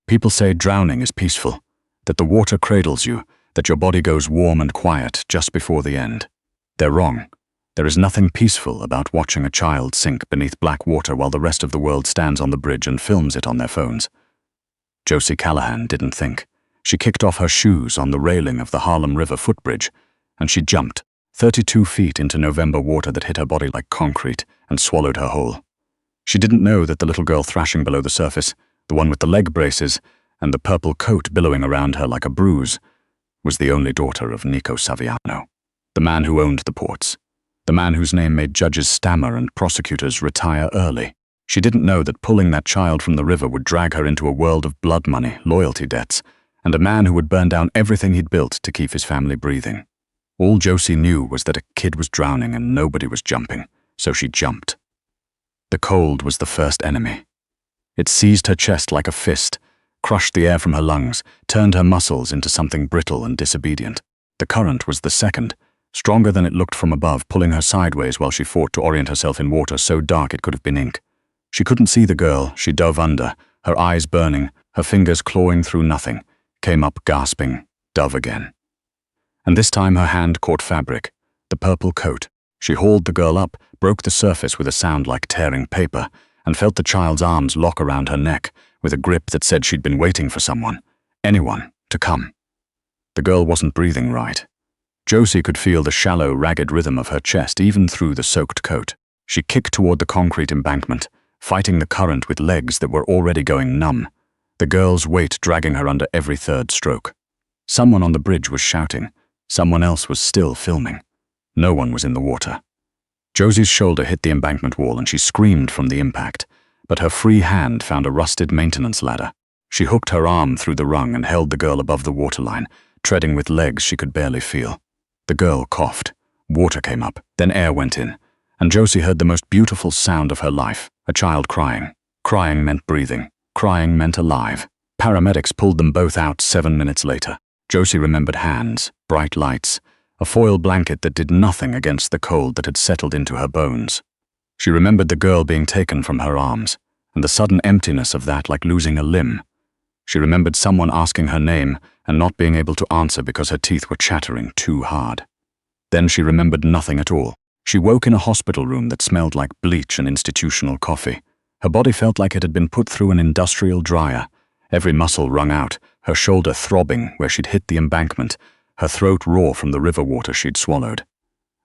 People say drowning is peaceful, that the water cradles you, that your body goes warm and quiet just before the end. They're wrong. There is nothing peaceful about watching a child sink beneath black water while the rest of the world stands on the bridge and films it on their phones. Josie Callahan didn't think. She kicked off her shoes on the railing of the Harlem River footbridge, and she jumped 32 feet into November water that hit her body like concrete and swallowed her whole. She didn't know that the little girl thrashing below the surface, the one with the leg braces and the purple coat billowing around her like a bruise, was the only daughter of Nico Saviano, the man who owned the ports, the man whose name made judges stammer and prosecutors retire early. She didn't know that pulling that child from the river would drag her into a world of blood money, loyalty debts, and a man who would burn down everything he'd built to keep his family breathing. All Josie knew was that a kid was drowning and nobody was jumping, so she jumped. The cold was the first enemy. It seized her chest like a fist, crushed the air from her lungs, turned her muscles into something brittle and disobedient. The current was the second, stronger than it looked from above, pulling her sideways while she fought to orient herself in water so dark it could have been ink. She couldn't see the girl. She dove under, her eyes burning, her fingers clawing through nothing, came up gasping, dove again. And this time her hand caught fabric, the purple coat. She hauled the girl up, broke the surface with a sound like tearing paper, and felt the child's arms lock around her neck with a grip that said she'd been waiting for someone, anyone, to come. The girl wasn't breathing right. Josie could feel the shallow, ragged rhythm of her chest even through the soaked coat. She kicked toward the concrete embankment, fighting the current with legs that were already going numb, the girl's weight dragging her under every third stroke. Someone on the bridge was shouting. Someone else was still filming. No one was in the water. Josie's shoulder hit the embankment wall and she screamed from the impact, but her free hand found a rusted maintenance ladder. She hooked her arm through the rung and held the girl above the waterline, treading with legs she could barely feel. The girl coughed. Water came up, then air went in, and Josie heard the most beautiful sound of her life, a child crying. Crying meant breathing. Crying meant alive. Paramedics pulled them both out 7 minutes later. Josie remembered hands, bright lights, a foil blanket that did nothing against the cold that had settled into her bones. She remembered the girl being taken from her arms, and the sudden emptiness of that like losing a limb. She remembered someone asking her name and not being able to answer because her teeth were chattering too hard. Then she remembered nothing at all. She woke in a hospital room that smelled like bleach and institutional coffee. Her body felt like it had been put through an industrial dryer, every muscle wrung out, her shoulder throbbing where she'd hit the embankment, her throat raw from the river water she'd swallowed.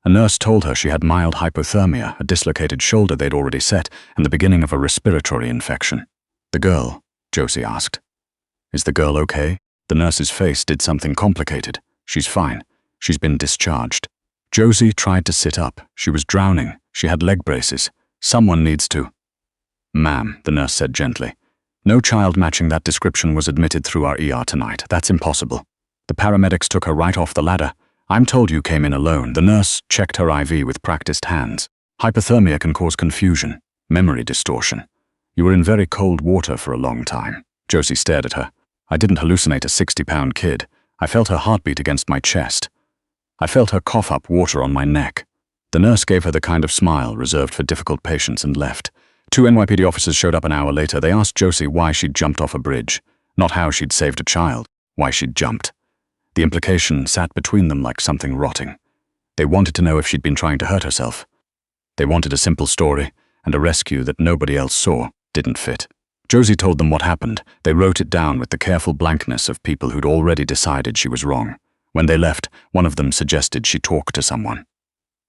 A nurse told her she had mild hypothermia, a dislocated shoulder they'd already set, and the beginning of a respiratory infection. The girl, Josie asked. Is the girl okay? The nurse's face did something complicated. She's fine. She's been discharged. Josie tried to sit up. She was drowning. She had leg braces. Someone needs to. Ma'am, the nurse said gently. No child matching that description was admitted through our ER tonight. That's impossible. The paramedics took her right off the ladder. I'm told you came in alone. The nurse checked her IV with practiced hands. Hypothermia can cause confusion, memory distortion. You were in very cold water for a long time. Josie stared at her. I didn't hallucinate a 60-pound kid. I felt her heartbeat against my chest. I felt her cough up water on my neck. The nurse gave her the kind of smile reserved for difficult patients and left. 2 NYPD officers showed up an hour later. They asked Josie why she'd jumped off a bridge, not how she'd saved a child, why she'd jumped. The implication sat between them like something rotting. They wanted to know if she'd been trying to hurt herself. They wanted a simple story, and a rescue that nobody else saw didn't fit. Josie told them what happened. They wrote it down with the careful blankness of people who'd already decided she was wrong. When they left, one of them suggested she talk to someone.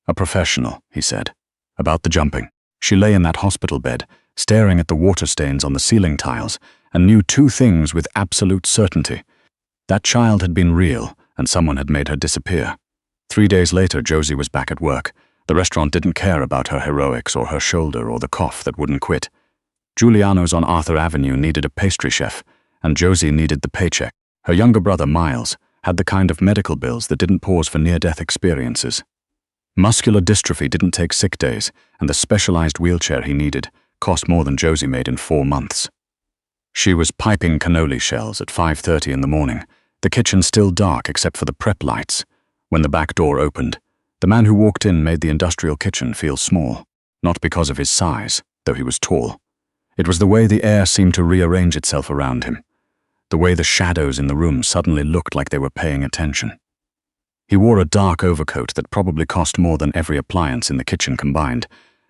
A professional, he said, about the jumping. She lay in that hospital bed, staring at the water stains on the ceiling tiles, and knew 2 things with absolute certainty. That child had been real, and someone had made her disappear. 3 days later, Josie was back at work. The restaurant didn't care about her heroics or her shoulder or the cough that wouldn't quit. Giuliano's on Arthur Avenue needed a pastry chef, and Josie needed the paycheck. Her younger brother, Miles, had the kind of medical bills that didn't pause for near-death experiences. Muscular dystrophy didn't take sick days, and the specialized wheelchair he needed cost more than Josie made in 4 months. She was piping cannoli shells at 5:30 in the morning, the kitchen still dark except for the prep lights. When the back door opened, the man who walked in made the industrial kitchen feel small, not because of his size, though he was tall. It was the way the air seemed to rearrange itself around him. the way the shadows in the room suddenly looked like they were paying attention. He wore a dark overcoat that probably cost more than every appliance in the kitchen combined,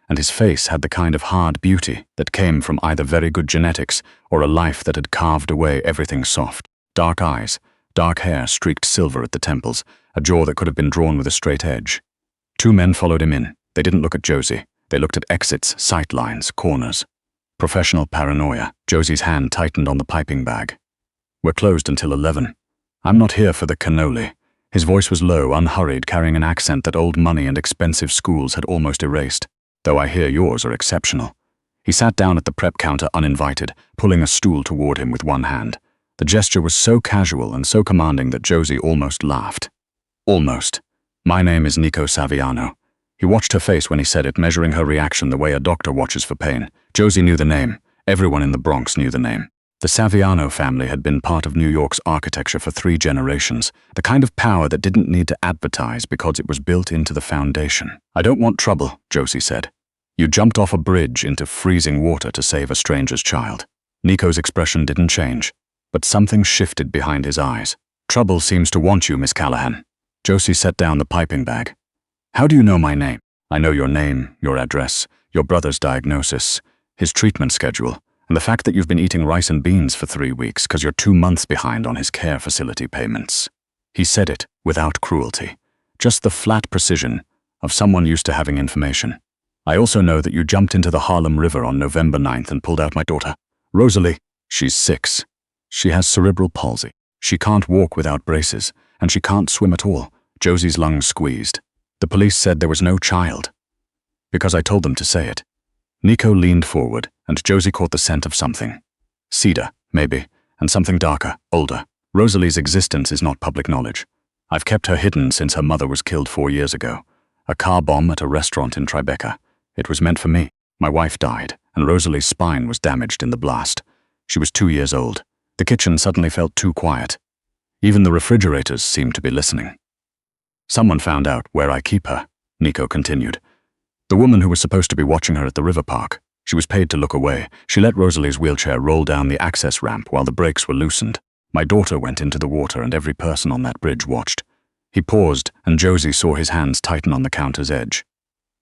and his face had the kind of hard beauty that came from either very good genetics or a life that had carved away everything soft. Dark eyes, dark hair streaked silver at the temples, a jaw that could have been drawn with a straight edge. Two men followed him in. They didn't look at Josie. They looked at exits, sight lines, corners. Professional paranoia. Josie's hand tightened on the piping bag. "We're closed until 11. I'm not here for the cannoli." His voice was low, unhurried, carrying an accent that old money and expensive schools had almost erased. "Though I hear yours are exceptional." He sat down at the prep counter uninvited, pulling a stool toward him with one hand. The gesture was so casual and so commanding that Josie almost laughed. "Almost. My name is Nico Saviano." He watched her face when he said it, measuring her reaction the way a doctor watches for pain. Josie knew the name. Everyone in the Bronx knew the name. The Saviano family had been part of New York's architecture for 3 generations, the kind of power that didn't need to advertise because it was built into the foundation. "I don't want trouble," Josie said. "You jumped off a bridge into freezing water to save a stranger's child." Nico's expression didn't change, but something shifted behind his eyes. "Trouble seems to want you, Miss Callahan." Josie set down the piping bag. "How do you know my name?" "I know your name, your address, your brother's diagnosis, his treatment schedule, and the fact that you've been eating rice and beans for 3 weeks because you're 2 months behind on his care facility payments." He said it without cruelty, just the flat precision of someone used to having information. "I also know that you jumped into the Harlem River on November 9th and pulled out my daughter, Rosalie. She's 6. She has cerebral palsy. She can't walk without braces, and she can't swim at all." Josie's lungs squeezed. "The police said there was no child, because I told them to say it." Nico leaned forward, and Josie caught the scent of something. Cedar, maybe, and something darker, older. "Rosalie's existence is not public knowledge. I've kept her hidden since her mother was killed 4 years ago. A car bomb at a restaurant in Tribeca. It was meant for me. My wife died, and Rosalie's spine was damaged in the blast. She was 2 years old. The kitchen suddenly felt too quiet. Even the refrigerators seemed to be listening. Someone found out where I keep her," Nico continued. "The woman who was supposed to be watching her at the river park. She was paid to look away. She let Rosalie's wheelchair roll down the access ramp while the brakes were loosened. My daughter went into the water and every person on that bridge watched." He paused, and Josie saw his hands tighten on the counter's edge.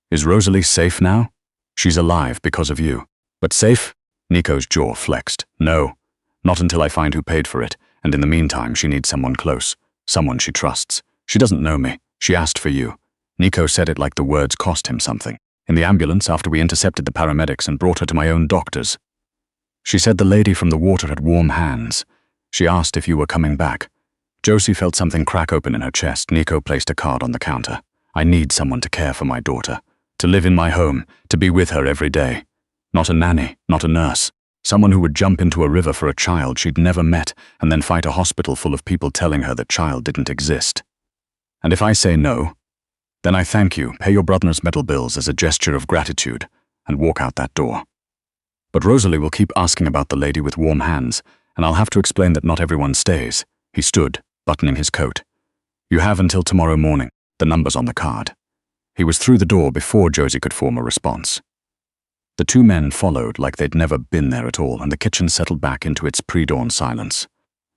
"Is Rosalie safe now?" "She's alive because of you." "But safe?" Nico's jaw flexed. "No, not until I find who paid for it, and in the meantime she needs someone close, someone she trusts. She doesn't know me. She asked for you." Nico said it like the words cost him something. "In the ambulance after we intercepted the paramedics and brought her to my own doctors. She said the lady from the water had warm hands. She asked if you were coming back." Josie felt something crack open in her chest. Nico placed a card on the counter. "I need someone to care for my daughter, to live in my home, to be with her every day. Not a nanny, not a nurse. Someone who would jump into a river for a child she'd never met and then fight a hospital full of people telling her that child didn't exist. And if I say no, then I thank you, pay your brother's medical bills as a gesture of gratitude, and walk out that door. But Rosalie will keep asking about the lady with warm hands, and I'll have to explain that not everyone stays." He stood, buttoning his coat. "You have until tomorrow morning. The number's on the card." He was through the door before Josie could form a response. The 2 men followed like they'd never been there at all, and the kitchen settled back into its pre-dawn silence.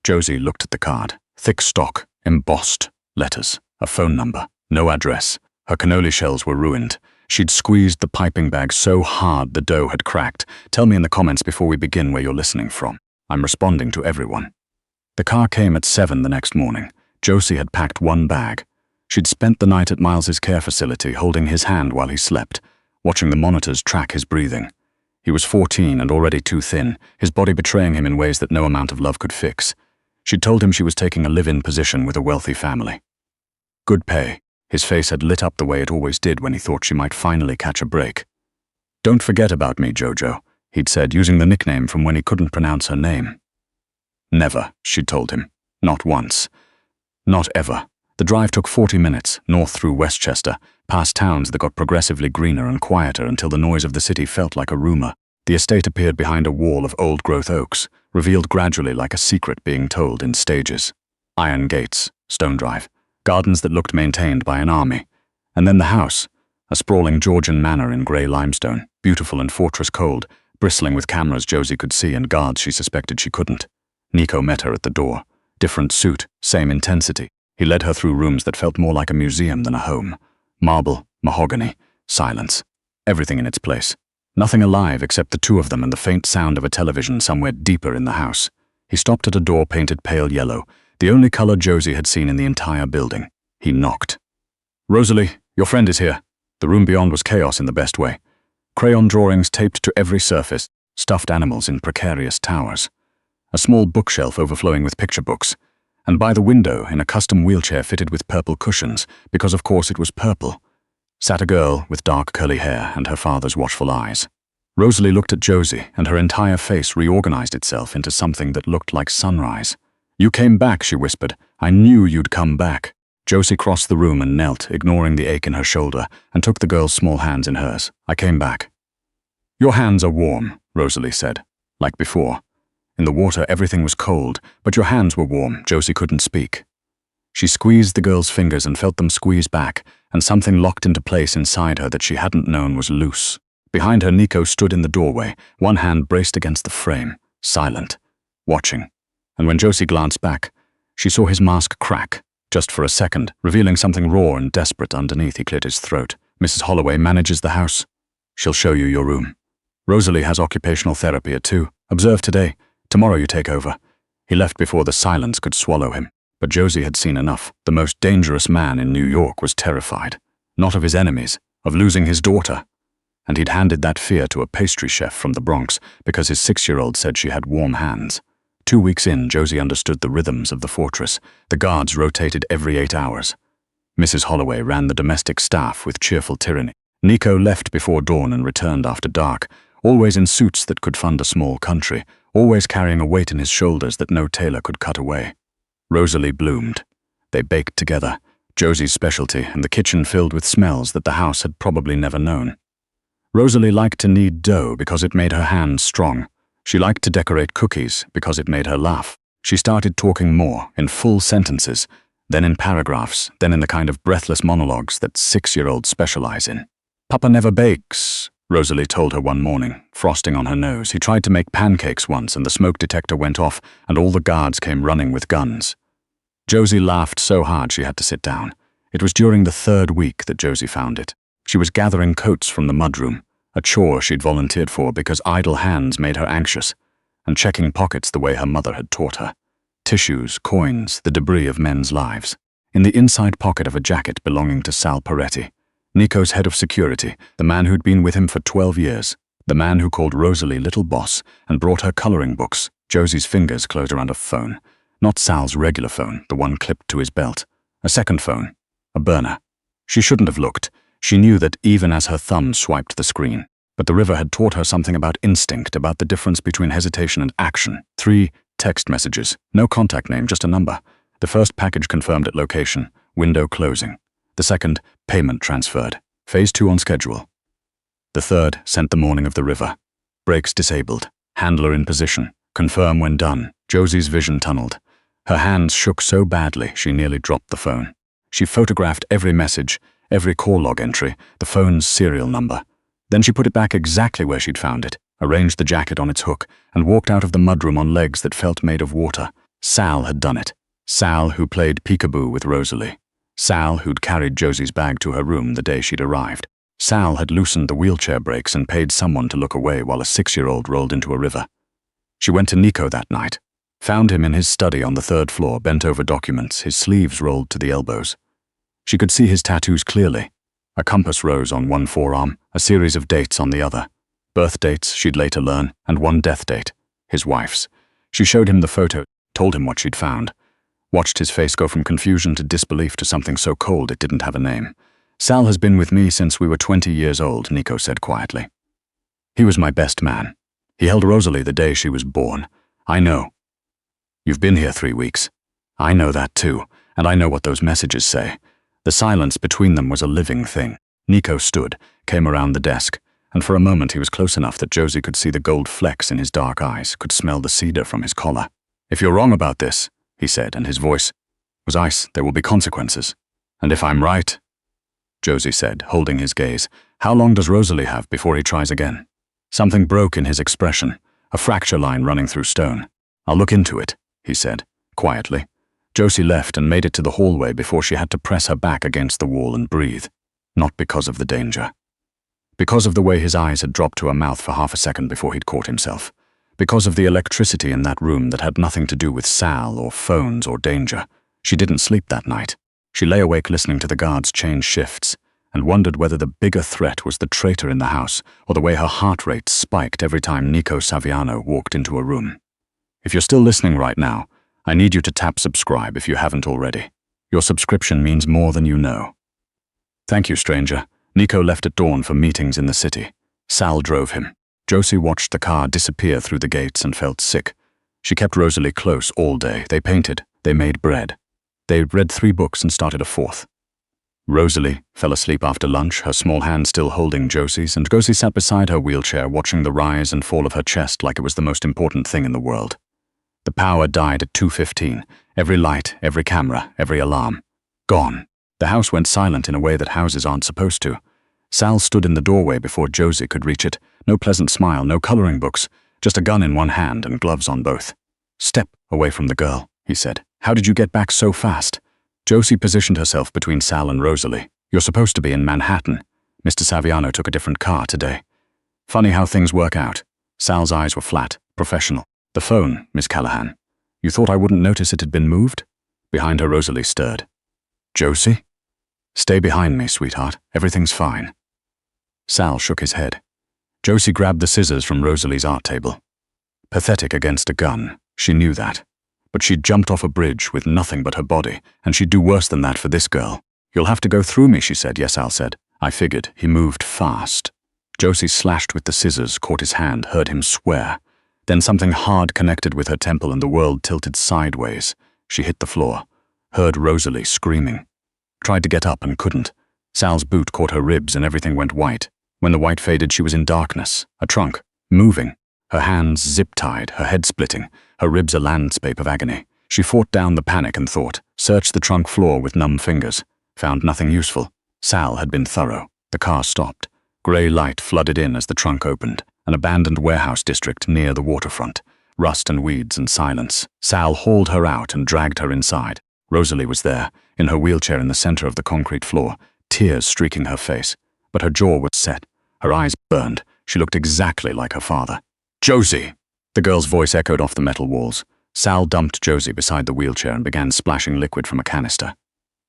Josie looked at the card. Thick stock, embossed letters, a phone number, no address. Her cannoli shells were ruined. She'd squeezed the piping bag so hard the dough had cracked. "Tell me in the comments before we begin where you're listening from. I'm responding to everyone." The car came at 7 the next morning. Josie had packed 1 bag. She'd spent the night at Miles's care facility, holding his hand while he slept, watching the monitors track his breathing. He was 14 and already too thin, his body betraying him in ways that no amount of love could fix. She'd told him she was taking a live-in position with a wealthy family. Good pay. His face had lit up the way it always did when he thought she might finally catch a break. "Don't forget about me, Jojo," he'd said, using the nickname from when he couldn't pronounce her name. "Never," she'd told him. "Not once. Not ever." The drive took 40 minutes, north through Westchester, past towns that got progressively greener and quieter until the noise of the city felt like a rumor. The estate appeared behind a wall of old-growth oaks, revealed gradually like a secret being told in stages. Iron gates, stone drive, gardens that looked maintained by an army. And then the house, a sprawling Georgian manor in grey limestone, beautiful and fortress cold, bristling with cameras Josie could see and guards she suspected she couldn't. Nico met her at the door. Different suit, same intensity. He led her through rooms that felt more like a museum than a home. Marble, mahogany, silence. Everything in its place. Nothing alive except the two of them and the faint sound of a television somewhere deeper in the house. He stopped at a door painted pale yellow, the only color Josie had seen in the entire building. He knocked. "Rosalie, your friend is here." The room beyond was chaos in the best way. Crayon drawings taped to every surface, stuffed animals in precarious towers. A small bookshelf overflowing with picture books. And by the window, in a custom wheelchair fitted with purple cushions, because of course it was purple, sat a girl with dark curly hair and her father's watchful eyes. Rosalie looked at Josie, and her entire face reorganized itself into something that looked like sunrise. "You came back," she whispered. "I knew you'd come back." Josie crossed the room and knelt, ignoring the ache in her shoulder, and took the girl's small hands in hers. "I came back." "Your hands are warm," Rosalie said, like before. In the water, everything was cold, but your hands were warm. Josie couldn't speak. She squeezed the girl's fingers and felt them squeeze back, and something locked into place inside her that she hadn't known was loose. Behind her, Nico stood in the doorway, one hand braced against the frame, silent, watching. And when Josie glanced back, she saw his mask crack, just for a second, revealing something raw and desperate underneath. He cleared his throat. "Mrs. Holloway manages the house. She'll show you your room. Rosalie has occupational therapy at 2. Observe today. Tomorrow you take over." He left before the silence could swallow him. But Josie had seen enough. The most dangerous man in New York was terrified. Not of his enemies, of losing his daughter. And he'd handed that fear to a pastry chef from the Bronx because his 6-year-old said she had warm hands. 2 weeks in, Josie understood the rhythms of the fortress. The guards rotated every 8 hours. Mrs. Holloway ran the domestic staff with cheerful tyranny. Nico left before dawn and returned after dark, always in suits that could fund a small country, always carrying a weight in his shoulders that no tailor could cut away. Rosalie bloomed. They baked together, Josie's specialty, and the kitchen filled with smells that the house had probably never known. Rosalie liked to knead dough because it made her hands strong. She liked to decorate cookies because it made her laugh. She started talking more, in full sentences, then in paragraphs, then in the kind of breathless monologues that 6-year-olds specialize in. "Papa never bakes," Rosalie told her one morning, frosting on her nose. "He tried to make pancakes once and the smoke detector went off and all the guards came running with guns." Josie laughed so hard she had to sit down. It was during the 3rd week that Josie found it. She was gathering coats from the mudroom, a chore she'd volunteered for because idle hands made her anxious, and checking pockets the way her mother had taught her. Tissues, coins, the debris of men's lives. In the inside pocket of a jacket belonging to Sal Peretti, Nico's head of security, the man who'd been with him for 12 years, the man who called Rosalie Little Boss and brought her coloring books. Josie's fingers closed around a phone. Not Sal's regular phone, the one clipped to his belt. A second phone. A burner. She shouldn't have looked. She knew that even as her thumb swiped the screen. But the river had taught her something about instinct, about the difference between hesitation and action. 3 text messages. No contact name, just a number. The first package confirmed at location. Window closing. The second, payment transferred. Phase 2 on schedule. The third, sent the morning of the river. Brakes disabled. Handler in position. Confirm when done. Josie's vision tunneled. Her hands shook so badly she nearly dropped the phone. She photographed every message, every call log entry, the phone's serial number. Then she put it back exactly where she'd found it, arranged the jacket on its hook, and walked out of the mudroom on legs that felt made of water. Sal had done it. Sal, who played peekaboo with Rosalie. Sal, who'd carried Josie's bag to her room the day she'd arrived. Sal had loosened the wheelchair brakes and paid someone to look away while a 6-year-old rolled into a river. She went to Nico that night, found him in his study on the 3rd floor, bent over documents, his sleeves rolled to the elbows. She could see his tattoos clearly. A compass rose on one forearm, a series of dates on the other. Birth dates, she'd later learn, and one death date, his wife's. She showed him the photo, told him what she'd found. Watched his face go from confusion to disbelief to something so cold it didn't have a name. "Sal has been with me since we were 20 years old," Nico said quietly. "He was my best man. He held Rosalie the day she was born. I know. You've been here 3 weeks. I know that too, and I know what those messages say." The silence between them was a living thing. Nico stood, came around the desk, and for a moment he was close enough that Josie could see the gold flecks in his dark eyes, could smell the cedar from his collar. "If you're wrong about this," he said, and his voice was ice, "there will be consequences. And if I'm right," Josie said, holding his gaze, "how long does Rosalie have before he tries again?" Something broke in his expression, a fracture line running through stone. I'll look into it, he said, quietly. Josie left and made it to the hallway before she had to press her back against the wall and breathe. Not because of the danger. Because of the way his eyes had dropped to her mouth for half a second before he'd caught himself. Because of the electricity in that room that had nothing to do with Sal or phones or danger. She didn't sleep that night. She lay awake listening to the guards change shifts and wondered whether the bigger threat was the traitor in the house or the way her heart rate spiked every time Nico Saviano walked into a room. If you're still listening right now, I need you to tap subscribe if you haven't already. Your subscription means more than you know. Thank you, stranger. Nico left at dawn for meetings in the city. Sal drove him. Josie watched the car disappear through the gates and felt sick. She kept Rosalie close all day. They painted. They made bread. They read 3 books and started a 4th. Rosalie fell asleep after lunch, her small hand still holding Josie's, and Josie sat beside her wheelchair watching the rise and fall of her chest like it was the most important thing in the world. The power died at 2:15. Every light, every camera, every alarm. Gone. The house went silent in a way that houses aren't supposed to. Sal stood in the doorway before Josie could reach it. No pleasant smile, no coloring books, just a gun in one hand and gloves on both. Step away from the girl, he said. How did you get back so fast? Josie positioned herself between Sal and Rosalie. You're supposed to be in Manhattan. Mr. Saviano took a different car today. Funny how things work out. Sal's eyes were flat, professional. The phone, Miss Callahan. You thought I wouldn't notice it had been moved? Behind her, Rosalie stirred. Josie? Stay behind me, sweetheart. Everything's fine. Sal shook his head. Josie grabbed the scissors from Rosalie's art table. Pathetic against a gun, she knew that. But she'd jumped off a bridge with nothing but her body, and she'd do worse than that for this girl. You'll have to go through me, she said. Yes, Sal said. I figured. He moved fast. Josie slashed with the scissors, caught his hand, heard him swear. Then something hard connected with her temple and the world tilted sideways. She hit the floor. Heard Rosalie screaming. Tried to get up and couldn't. Sal's boot caught her ribs and everything went white. When the white faded, she was in darkness. A trunk. Moving. Her hands zip-tied, her head splitting, her ribs a landscape of agony. She fought down the panic and thought, searched the trunk floor with numb fingers. Found nothing useful. Sal had been thorough. The car stopped. Grey light flooded in as the trunk opened. An abandoned warehouse district near the waterfront. Rust and weeds and silence. Sal hauled her out and dragged her inside. Rosalie was there, in her wheelchair in the center of the concrete floor, tears streaking her face. But her jaw was set. Her eyes burned. She looked exactly like her father. Josie! The girl's voice echoed off the metal walls. Sal dumped Josie beside the wheelchair and began splashing liquid from a canister.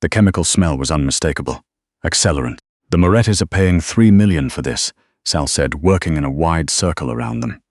The chemical smell was unmistakable. Accelerant. The Morettis are paying $3 million for this, Sal said, working in a wide circle around them.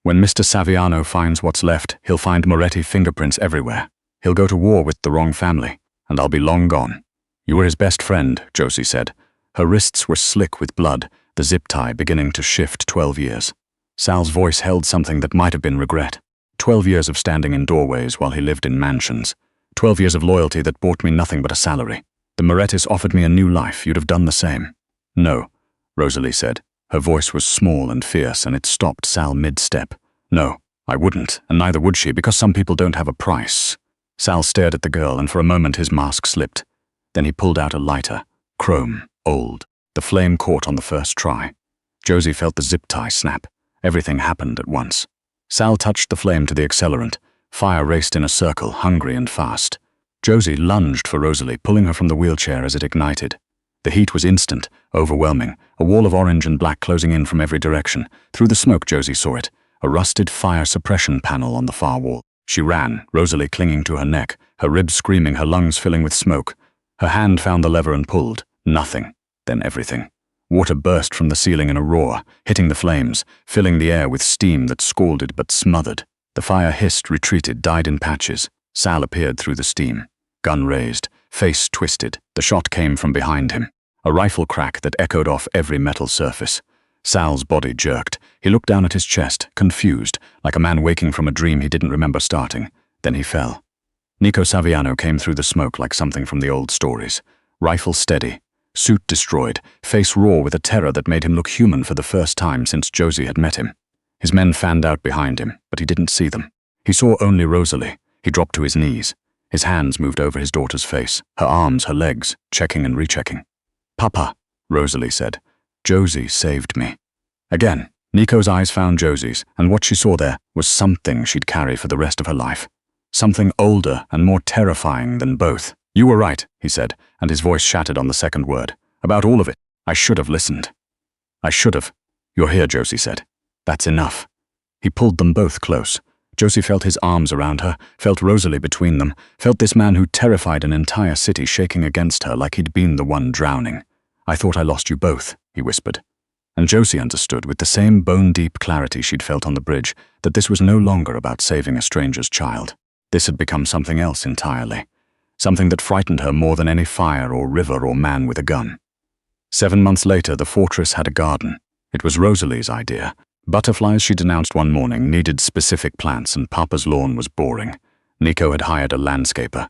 When Mr. Saviano finds what's left, he'll find Moretti fingerprints everywhere. He'll go to war with the wrong family, and I'll be long gone. You were his best friend, Josie said. Her wrists were slick with blood, the zip tie beginning to shift 12 years. Sal's voice held something that might have been regret. 12 years of standing in doorways while he lived in mansions. 12 years of loyalty that bought me nothing but a salary. The Morettis offered me a new life. You'd have done the same. No, Rosalie said. Her voice was small and fierce, and it stopped Sal mid-step. No, I wouldn't, and neither would she, because some people don't have a price. Sal stared at the girl, and for a moment his mask slipped. Then he pulled out a lighter. Chrome. Old. The flame caught on the first try. Josie felt the zip tie snap. Everything happened at once. Sal touched the flame to the accelerant. Fire raced in a circle, hungry and fast. Josie lunged for Rosalie, pulling her from the wheelchair as it ignited. The heat was instant, overwhelming, a wall of orange and black closing in from every direction. Through the smoke, Josie saw it, a rusted fire suppression panel on the far wall. She ran, Rosalie clinging to her neck, her ribs screaming, her lungs filling with smoke. Her hand found the lever and pulled. Nothing. Then everything. Water burst from the ceiling in a roar, hitting the flames, filling the air with steam that scalded but smothered. The fire hissed, retreated, died in patches. Sal appeared through the steam. Gun raised, face twisted. The shot came from behind him. A rifle crack that echoed off every metal surface. Sal's body jerked. He looked down at his chest, confused, like a man waking from a dream he didn't remember starting. Then he fell. Nico Saviano came through the smoke like something from the old stories. Rifle steady. Suit destroyed, face raw with a terror that made him look human for the first time since Josie had met him. His men fanned out behind him, but he didn't see them. He saw only Rosalie. He dropped to his knees. His hands moved over his daughter's face, her arms, her legs, checking and rechecking. Papa, Rosalie said. Josie saved me. Again, Nico's eyes found Josie's, and what she saw there was something she'd carry for the rest of her life. Something older and more terrifying than both. "You were right," he said, and his voice shattered on the second word. "About all of it. I should have listened. I should have." "You're here," Josie said. "That's enough." He pulled them both close. Josie felt his arms around her, felt Rosalie between them, felt this man who terrified an entire city shaking against her like he'd been the one drowning. "I thought I lost you both," he whispered. And Josie understood with the same bone-deep clarity she'd felt on the bridge that this was no longer about saving a stranger's child. This had become something else entirely. Something that frightened her more than any fire or river or man with a gun. 7 months later, the fortress had a garden. It was Rosalie's idea. Butterflies, she'd announced one morning, needed specific plants, and Papa's lawn was boring. Nico had hired a landscaper,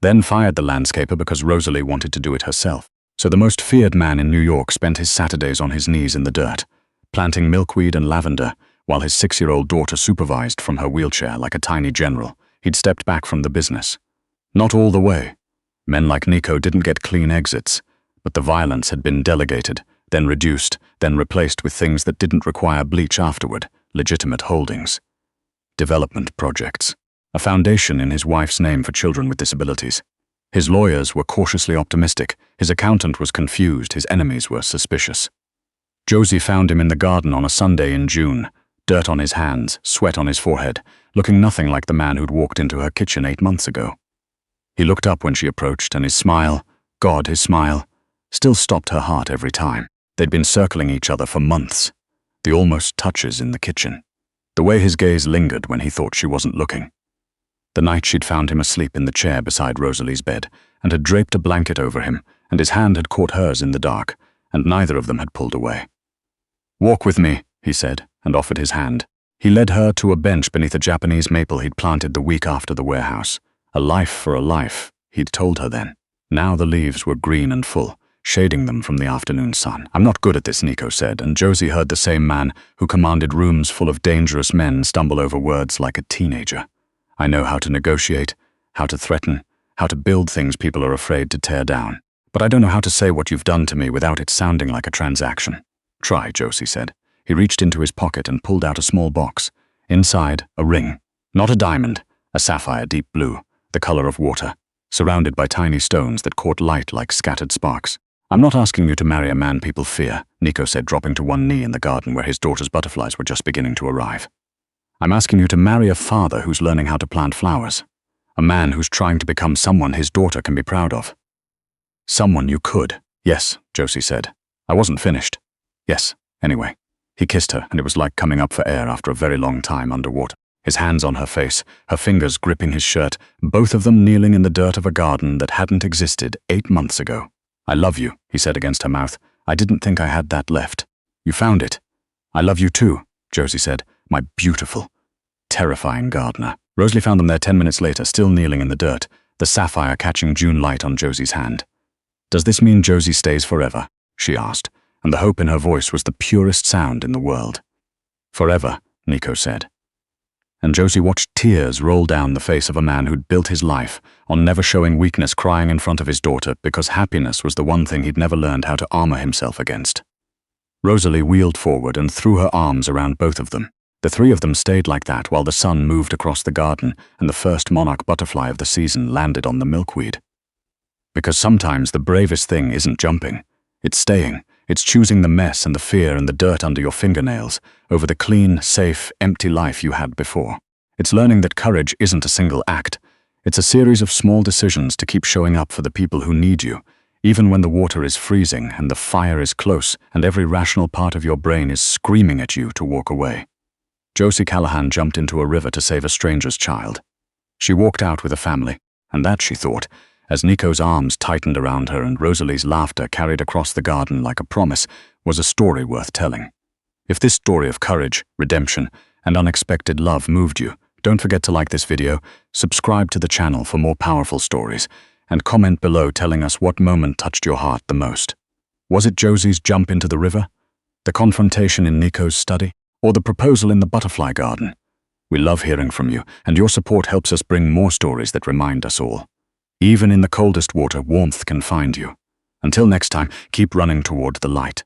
then fired the landscaper because Rosalie wanted to do it herself. So the most feared man in New York spent his Saturdays on his knees in the dirt, planting milkweed and lavender, while his 6-year-old daughter supervised from her wheelchair like a tiny general. He'd stepped back from the business. Not all the way. Men like Nico didn't get clean exits, but the violence had been delegated, then reduced, then replaced with things that didn't require bleach afterward, legitimate holdings. Development projects. A foundation in his wife's name for children with disabilities. His lawyers were cautiously optimistic, his accountant was confused, his enemies were suspicious. Josie found him in the garden on a Sunday in June, dirt on his hands, sweat on his forehead, looking nothing like the man who'd walked into her kitchen 8 months ago. He looked up when she approached, and his smile, God, his smile, still stopped her heart every time. They'd been circling each other for months. The almost touches in the kitchen. The way his gaze lingered when he thought she wasn't looking. The night she'd found him asleep in the chair beside Rosalie's bed, and had draped a blanket over him, and his hand had caught hers in the dark, and neither of them had pulled away. "Walk with me," he said, and offered his hand. He led her to a bench beneath a Japanese maple he'd planted the week after the warehouse. A life for a life, he'd told her then. Now the leaves were green and full, shading them from the afternoon sun. "I'm not good at this," Nico said, and Josie heard the same man who commanded rooms full of dangerous men stumble over words like a teenager. "I know how to negotiate, how to threaten, how to build things people are afraid to tear down. But I don't know how to say what you've done to me without it sounding like a transaction." "Try," Josie said. He reached into his pocket and pulled out a small box. Inside, a ring. Not a diamond, a sapphire deep blue, the color of water, surrounded by tiny stones that caught light like scattered sparks. "I'm not asking you to marry a man people fear," Nico said, dropping to one knee in the garden where his daughter's butterflies were just beginning to arrive. "I'm asking you to marry a father who's learning how to plant flowers. A man who's trying to become someone his daughter can be proud of. Someone you could." "Yes," Josie said. "I wasn't finished." "Yes, anyway." He kissed her, and it was like coming up for air after a very long time underwater. His hands on her face, her fingers gripping his shirt, both of them kneeling in the dirt of a garden that hadn't existed 8 months ago. "I love you," he said against her mouth. "I didn't think I had that left. You found it." "I love you too," Josie said. "My beautiful, terrifying gardener." Rosalie found them there 10 minutes later, still kneeling in the dirt, the sapphire catching June light on Josie's hand. "Does this mean Josie stays forever?" she asked, and the hope in her voice was the purest sound in the world. "Forever," Nico said. And Josie watched tears roll down the face of a man who'd built his life on never showing weakness, crying in front of his daughter because happiness was the one thing he'd never learned how to armor himself against. Rosalie wheeled forward and threw her arms around both of them. The three of them stayed like that while the sun moved across the garden and the first monarch butterfly of the season landed on the milkweed. Because sometimes the bravest thing isn't jumping, it's staying. It's choosing the mess and the fear and the dirt under your fingernails over the clean, safe, empty life you had before. It's learning that courage isn't a single act. It's a series of small decisions to keep showing up for the people who need you, even when the water is freezing and the fire is close and every rational part of your brain is screaming at you to walk away. Josie Callahan jumped into a river to save a stranger's child. She walked out with a family, and that, she thought, as Nico's arms tightened around her and Rosalie's laughter carried across the garden like a promise, was a story worth telling. If this story of courage, redemption, and unexpected love moved you, don't forget to like this video, subscribe to the channel for more powerful stories, and comment below telling us what moment touched your heart the most. Was it Josie's jump into the river? The confrontation in Nico's study? Or the proposal in the butterfly garden? We love hearing from you, and your support helps us bring more stories that remind us all. Even in the coldest water, warmth can find you. Until next time, keep running toward the light.